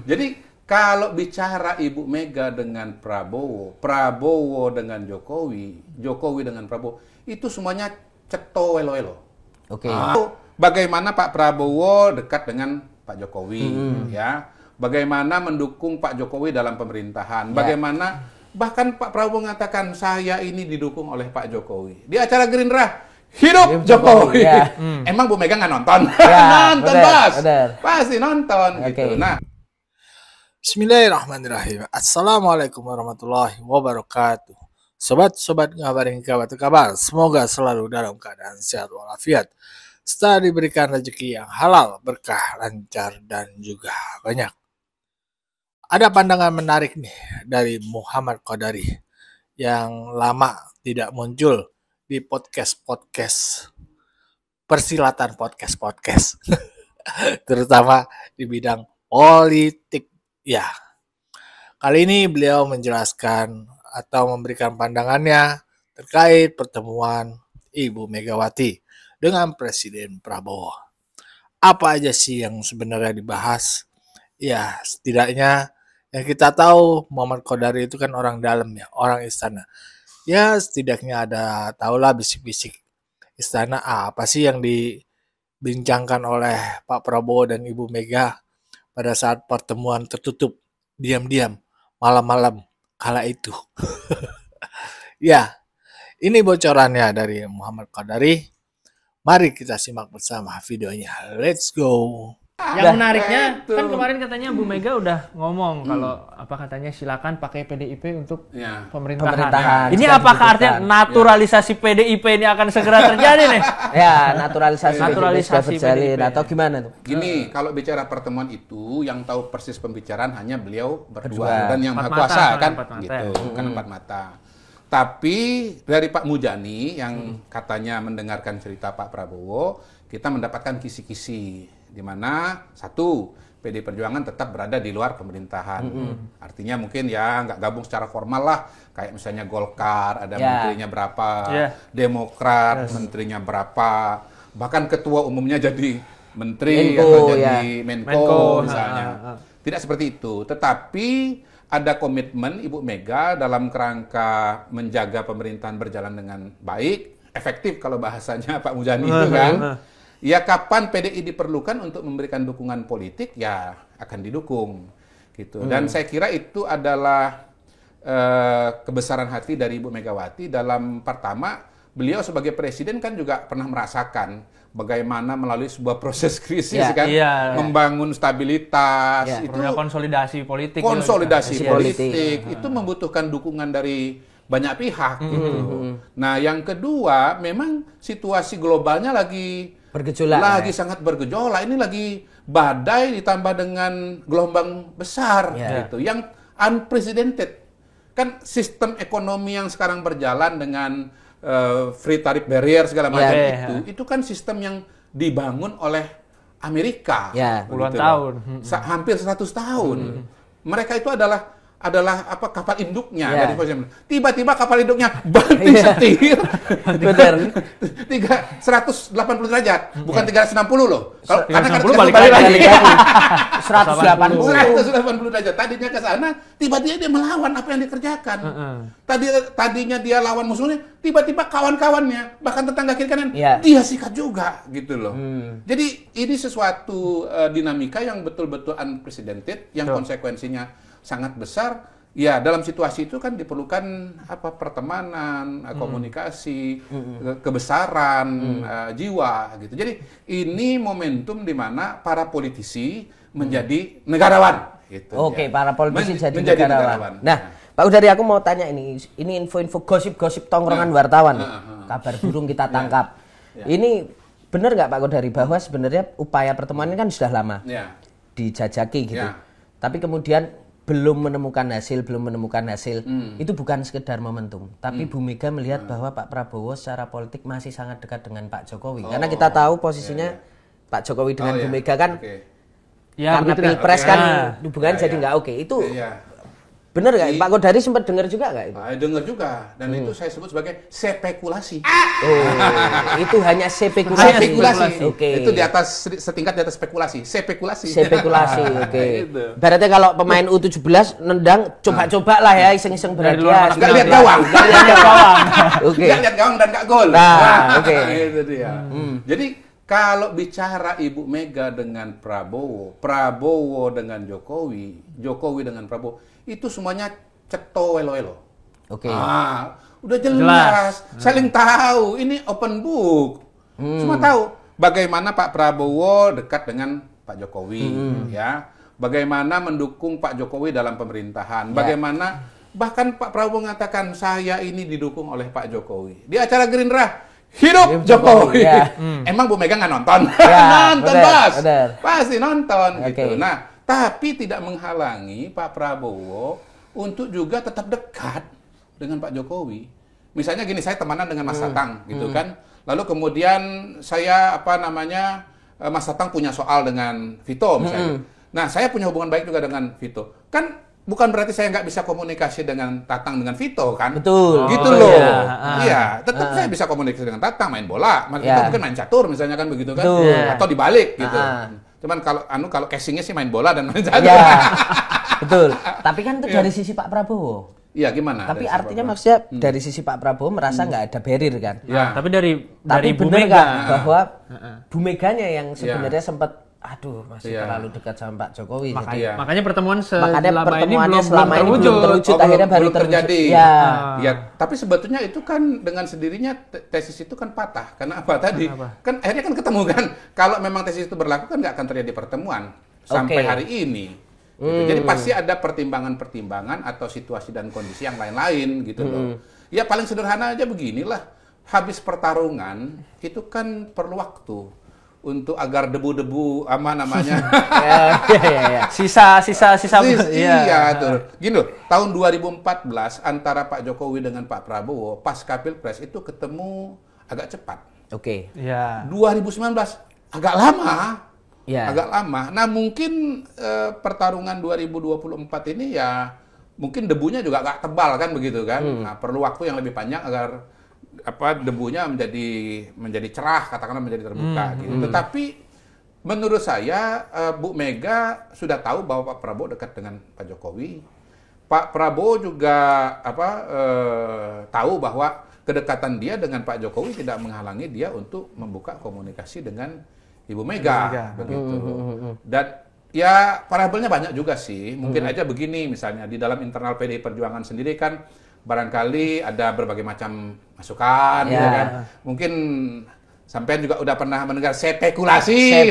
Jadi kalau bicara Ibu Mega dengan Prabowo, Prabowo dengan Jokowi, Jokowi dengan Prabowo, itu semuanya ceto welo-welo. Oke. Bagaimana Pak Prabowo dekat dengan Pak Jokowi, ya? Bagaimana mendukung Pak Jokowi dalam pemerintahan? Bagaimana bahkan Pak Prabowo mengatakan saya ini didukung oleh Pak Jokowi di acara Gerindra. Hidup Jokowi. Ya. Emang Bu Mega nggak nonton? Ya, nonton, Bos. Pasti nonton gitu. Nah. Bismillahirrahmanirrahim. Assalamualaikum warahmatullahi wabarakatuh. Sobat-sobat ngabarin kabar. Semoga selalu dalam keadaan sehat walafiat. Setelah diberikan rezeki yang halal, berkah, lancar, dan juga banyak. Ada pandangan menarik nih dari Muhammad Qadari yang lama tidak muncul di podcast persilatan podcast terutama di bidang politik. Ya, kali ini beliau menjelaskan atau memberikan pandangannya terkait pertemuan Ibu Megawati dengan Presiden Prabowo. Apa aja sih yang sebenarnya dibahas? Ya, setidaknya yang kita tahu Muhammad Qadari itu kan orang dalam ya, orang istana. Ya, setidaknya ada tahulah bisik-bisik istana apa sih yang dibincangkan oleh Pak Prabowo dan Ibu Mega pada saat pertemuan tertutup, diam-diam, malam-malam, kala itu. Ya, ini bocorannya dari Muhammad Qadari. Mari kita simak bersama videonya. Let's go. Yang menariknya, kan kemarin katanya Bu Mega udah ngomong kalau katanya silakan pakai PDIP untuk pemerintahan. Ini apakah artinya naturalisasi PDIP ini akan segera terjadi nih? Ya, naturalisasi PDIP atau gimana tuh? Gini, kalau bicara pertemuan itu, yang tahu persis pembicaraan hanya beliau berdua dan yang maha kuasa kan, gitu, bukan empat mata. Tapi dari Pak Mujani yang katanya mendengarkan cerita Pak Prabowo, kita mendapatkan kisi-kisi di mana satu, PD Perjuangan tetap berada di luar pemerintahan. Artinya mungkin ya nggak gabung secara formal lah, kayak misalnya Golkar ada menterinya berapa, Demokrat menterinya berapa, bahkan ketua umumnya jadi menteri atau jadi Menko misalnya. Tidak seperti itu, tetapi ada komitmen Ibu Mega dalam kerangka menjaga pemerintahan berjalan dengan baik, efektif kalau bahasanya Pak Mujani itu kan. Ya kapan PDI diperlukan untuk memberikan dukungan politik, ya akan didukung. Gitu. Dan saya kira itu adalah kebesaran hati dari Ibu Megawati dalam pertama, beliau sebagai presiden kan juga pernah merasakan bagaimana melalui sebuah proses krisis membangun stabilitas, itu konsolidasi politik. Itu membutuhkan dukungan dari banyak pihak gitu. Nah, yang kedua memang situasi globalnya lagi sangat bergejolak. Ini lagi badai ditambah dengan gelombang besar gitu, yang unprecedented. Kan sistem ekonomi yang sekarang berjalan dengan free tariff barrier segala macam itu kan sistem yang dibangun oleh Amerika puluhan tahun, hampir 100 tahun. Mereka itu adalah kapal induknya dari tiba-tiba kapal induknya banting setir 180 derajat, bukan 360 loh. Karena 360 balik lagi 180 derajat. Tadinya ke sana, tiba-tiba dia melawan apa yang dikerjakan. Tadinya dia lawan musuhnya, tiba-tiba kawan-kawannya, bahkan tetangga kiri kanan, dia sikat juga gitu loh. Jadi ini sesuatu dinamika yang betul-betul unprecedented, yang konsekuensinya sangat besar. Ya, dalam situasi itu kan diperlukan pertemanan, komunikasi, kebesaran jiwa gitu. Jadi ini momentum di mana para politisi menjadi negarawan gitu. Oke, para politisi jadi negarawan. Nah, Pak Qadari, aku mau tanya ini info-info gosip-gosip tongkrongan wartawan. Kabar burung kita tangkap. Ini benar nggak Pak Qadari bahwa sebenarnya upaya pertemuan ini kan sudah lama dijajaki gitu. Tapi kemudian belum menemukan hasil, itu bukan sekedar momentum. Tapi Bu Mega melihat bahwa Pak Prabowo secara politik masih sangat dekat dengan Pak Jokowi. Karena kita tahu posisinya Pak Jokowi dengan Bu Mega kan, karena Pilpres kan hubungannya jadi nggak oke. Itu Bener nggak? Pak Kodari sempat dengar juga nggak itu? Dengar juga, dan itu saya sebut sebagai spekulasi. Itu hanya spekulasi. Oke. Itu di atas setingkat di atas spekulasi. Spekulasi. Oke. Berarti kalau pemain U17 nendang coba-coba lah ya iseng-iseng berhadiah. Nggak lihat gawang. Oke. Nggak lihat gawang dan nggak gol. Oke. Itu dia. Jadi kalau bicara Ibu Mega dengan Prabowo, Prabowo dengan Jokowi, Jokowi dengan Prabowo, itu semuanya ceto welo-welo. Oke. Udah jelas. Saling tahu. Ini open book. Semua tahu bagaimana Pak Prabowo dekat dengan Pak Jokowi, ya. Bagaimana mendukung Pak Jokowi dalam pemerintahan. Bagaimana bahkan Pak Prabowo mengatakan saya ini didukung oleh Pak Jokowi. Di acara Gerindra, hidup Jokowi. Emang Bu Mega nggak nonton? Nonton, Bos. Pasti nonton gitu. Nah, tapi tidak menghalangi Pak Prabowo untuk juga tetap dekat dengan Pak Jokowi. Misalnya gini, saya temanan dengan Mas Tatang gitu kan. Lalu kemudian saya Mas Tatang punya soal dengan Vito misalnya. Nah, saya punya hubungan baik juga dengan Vito. Kan bukan berarti saya nggak bisa komunikasi dengan Tatang dengan Vito kan? Betul. Gitu loh. Iya, tetap saya bisa komunikasi dengan Tatang, main bola. Vito mungkin main catur misalnya kan begitu kan? Atau dibalik gitu. Cuman kalau casingnya sih main bola dan main catur. Betul. Tapi kan itu dari sisi Pak Prabowo. Iya, gimana? Tapi artinya maksudnya dari sisi Pak Prabowo merasa nggak ada barrier kan? Tapi dari Bu bener Mega bahwa Bu Meganya yang sebenarnya sempat masih terlalu dekat sama Pak Jokowi. Makanya pertemuan selama ini belum terwujud. Akhirnya baru terjadi. Ya, tapi sebetulnya itu kan dengan sendirinya tesis itu kan patah. Karena apa tadi? Kan akhirnya kan ketemu kan. Kalau memang tesis itu berlaku kan nggak akan terjadi pertemuan sampai hari ini. Gitu. Jadi pasti ada pertimbangan-pertimbangan atau situasi dan kondisi yang lain-lain gitu loh. Ya paling sederhana aja beginilah. Habis pertarungan itu kan perlu waktu untuk agar debu-debu sisa tuh. Gini loh, tahun 2014 antara Pak Jokowi dengan Pak Prabowo pasca Pilpres itu ketemu agak cepat. 2019 agak lama. Agak lama. Nah, mungkin pertarungan 2024 ini ya mungkin debunya juga agak tebal kan begitu kan. Nah, perlu waktu yang lebih panjang agar debunya menjadi cerah, katakanlah menjadi terbuka gitu. Tetapi menurut saya Bu Mega sudah tahu bahwa Pak Prabowo dekat dengan Pak Jokowi. Pak Prabowo juga tahu bahwa kedekatan dia dengan Pak Jokowi tidak menghalangi dia untuk membuka komunikasi dengan Ibu Mega. Begitu. Dan ya variabelnya banyak juga sih. Mungkin aja begini misalnya di dalam internal PDI Perjuangan sendiri kan barangkali ada berbagai macam masukan gitu kan. Mungkin sampean juga udah pernah mendengar spekulasi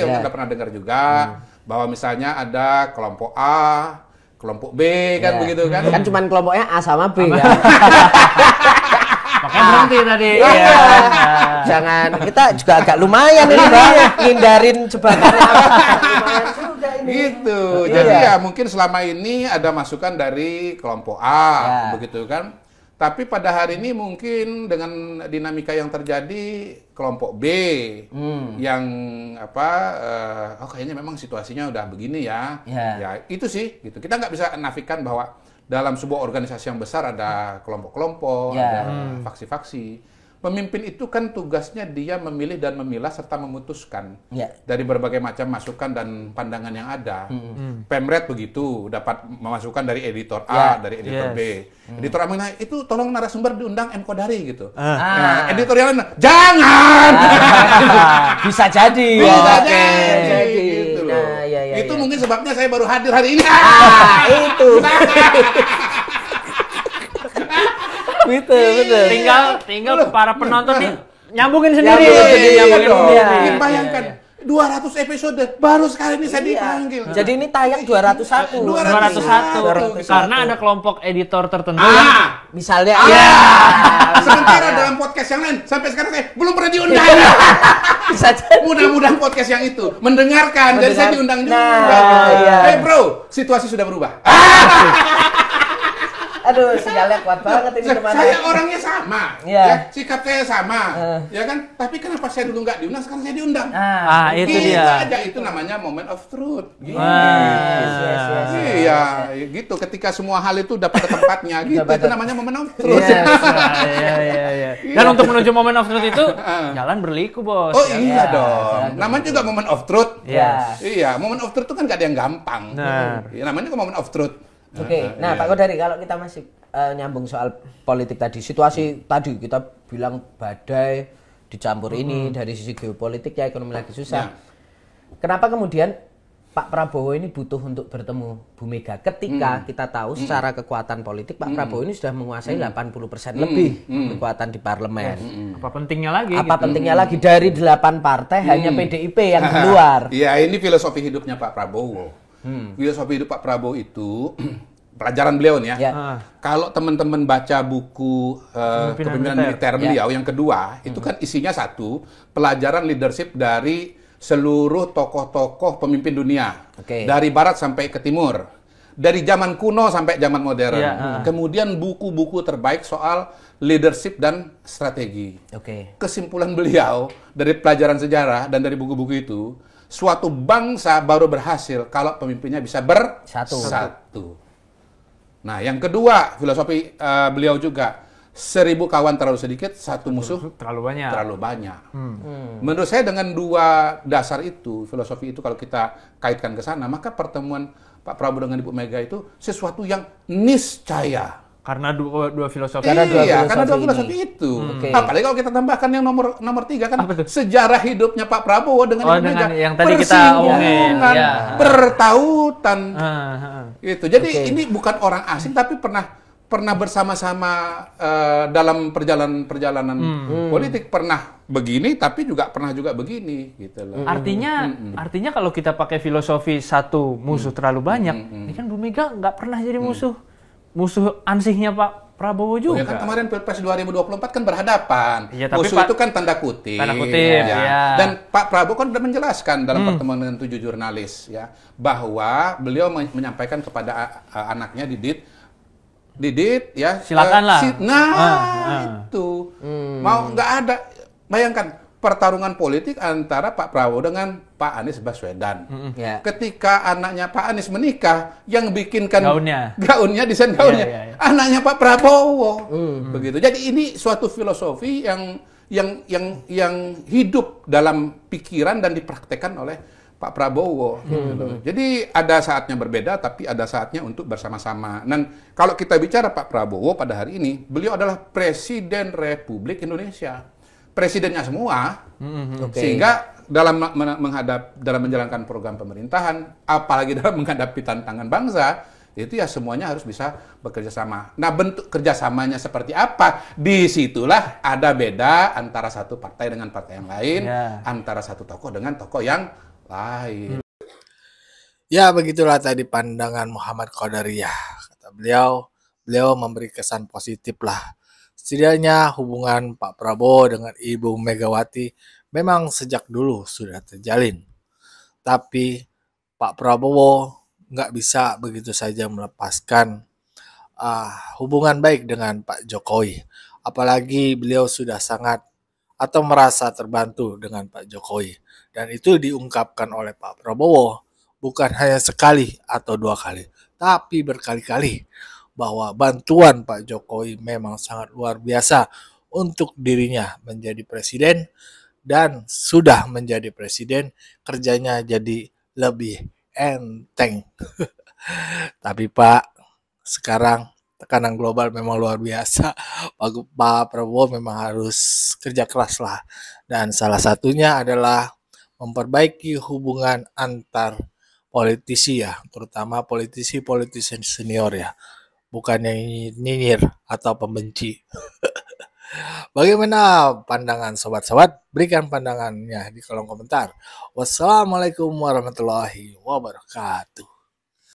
udah pernah dengar juga bahwa misalnya ada kelompok A, kelompok B kan begitu kan. Kan cuman kelompoknya A sama B kan. Makanya berhenti tadi. Jangan, kita juga agak lumayan ini Bang, ngindarin jebakannya. Lumayan juga ini. Gitu. Jadi ya mungkin selama ini ada masukan dari kelompok A, begitu kan. Tapi pada hari ini mungkin dengan dinamika yang terjadi kelompok B yang kayaknya memang situasinya udah begini ya. Ya itu sih gitu. Kita nggak bisa nafikan bahwa dalam sebuah organisasi yang besar ada kelompok-kelompok, ada faksi-faksi. Pemimpin itu kan tugasnya dia memilih dan memilah serta memutuskan dari berbagai macam masukan dan pandangan yang ada. Pemret begitu, dapat masukan dari editor A, dari editor B. Editor A bilang, itu tolong narasumber diundang M. Kodari gitu. Nah, editor yang lain, jangan! Bisa jadi. Bisa jadi. Gitu loh. Itu mungkin sebabnya saya baru hadir hari ini. Itu. Betul. Tinggal para penonton nih nyambungin sendiri. Bayangkan 200 episode baru sekali ini saya dipanggil. Jadi ini tayang 201. 201. Karena ada kelompok editor tertentu. Misalnya sementara dalam podcast yang lain sampai sekarang saya belum pernah diundang. Bisa jadi. Mudah-mudahan podcast yang itu mendengarkan dan saya diundang juga. Hey bro, situasi sudah berubah. Aduh, sinyalnya kuat banget ini teman. Saya orangnya sama, ya, sikap saya sama, ya kan. Tapi kenapa saya dulu nggak diundang, sekarang saya diundang? Itu dia. Aja itu namanya moment of truth. Gitu. Iya, gitu. Ketika semua hal itu udah pada tempatnya, gitu. Itu namanya moment of truth. Iya. Dan untuk menuju moment of truth itu jalan berliku, Bos. Oh iya dong. Namanya juga moment of truth. Iya, moment of truth itu kan gak ada yang gampang. Namanya juga moment of truth. Oke. Nah, Pak Kodari, kalau kita masih nyambung soal politik tadi, situasi tadi kita bilang badai dicampur ini dari sisi geopolitik ya, ekonomi lagi susah. Kenapa kemudian Pak Prabowo ini butuh untuk bertemu Bu Mega ketika kita tahu secara kekuatan politik Pak Prabowo ini sudah menguasai 80% lebih kekuatan di parlemen. Apa pentingnya lagi? Apa pentingnya lagi dari 8 partai hanya PDIP yang keluar? Iya, ini filosofi hidupnya Pak Prabowo. Filosofi hidup Pak Prabowo itu pelajaran beliau nih ya. Kalau teman-teman baca buku kepemimpinan militer beliau yang kedua, itu kan isinya satu, pelajaran leadership dari seluruh tokoh-tokoh pemimpin dunia. Dari barat sampai ke timur. Dari zaman kuno sampai zaman modern. Kemudian buku-buku terbaik soal leadership dan strategi. Kesimpulan beliau dari pelajaran sejarah dan dari buku-buku itu, suatu bangsa baru berhasil kalau pemimpinnya bisa bersatu. Nah, yang kedua, filosofi beliau juga, 1000 kawan terlalu sedikit, satu musuh terlalu banyak. Menurut saya dengan dua dasar itu, filosofi itu kalau kita kaitkan ke sana, maka pertemuan Pak Prabowo dengan Ibu Mega itu sesuatu yang niscaya. Karena dua filosofi. Karena dua filosofi itu. Apalagi kalau kita tambahkan yang nomor 3 kan sejarah hidupnya Pak Prabowo dengan Ibu Mega. Yang tadi kita omongin. Bertautan. Itu. Jadi ini bukan orang asing tapi pernah bersama-sama dalam perjalanan politik, pernah begini tapi juga pernah juga begini gitu loh. Artinya kalau kita pakai filosofi satu musuh terlalu banyak, ini kan Bu Mega nggak pernah jadi musuh ansihnya Pak Prabowo juga. Ya kan kemarin Pilpres 2024 kan berhadapan. Musuh itu kan tanda kutip. Ya. Dan Pak Prabowo kan sudah menjelaskan dalam pertemuan dengan 7 jurnalis ya, bahwa beliau menyampaikan kepada anaknya Didit ya, silakanlah. Itu mau nggak ada, bayangkan pertarungan politik antara Pak Prabowo dengan Pak Anies Baswedan. Ketika anaknya Pak Anies menikah, yang bikinkan gaunnya desain gaunnya anaknya Pak Prabowo. Begitu. Jadi ini suatu filosofi yang hidup dalam pikiran dan dipraktekkan oleh Pak Prabowo. Gitu. Jadi ada saatnya berbeda, tapi ada saatnya untuk bersama-sama. Dan kalau kita bicara Pak Prabowo pada hari ini, beliau adalah Presiden Republik Indonesia. Presidennya semua, sehingga dalam menjalankan program pemerintahan, apalagi dalam menghadapi tantangan bangsa, itu ya semuanya harus bisa bekerja sama. Nah, bentuk kerjasamanya seperti apa? Disitulah ada beda antara satu partai dengan partai yang lain, antara satu tokoh dengan tokoh yang lain. Ya, begitulah tadi pandangan Muhammad Qadariyah. Kata beliau memberi kesan positif lah. Setidaknya hubungan Pak Prabowo dengan Ibu Megawati memang sejak dulu sudah terjalin. Tapi Pak Prabowo nggak bisa begitu saja melepaskan hubungan baik dengan Pak Jokowi. Apalagi beliau sudah sangat atau merasa terbantu dengan Pak Jokowi. Dan itu diungkapkan oleh Pak Prabowo bukan hanya sekali atau 2 kali, tapi berkali-kali. Bahwa bantuan Pak Jokowi memang sangat luar biasa untuk dirinya menjadi presiden, dan sudah menjadi presiden kerjanya jadi lebih enteng. Tapi Pak, sekarang tekanan global memang luar biasa. Pak Prabowo memang harus kerja keras lah, dan salah satunya adalah memperbaiki hubungan antar politisi ya, terutama politisi senior ya. Bukan yang nyinyir atau pembenci. Bagaimana pandangan sobat-sobat? Berikan pandangannya di kolom komentar. Wassalamualaikum warahmatullahi wabarakatuh.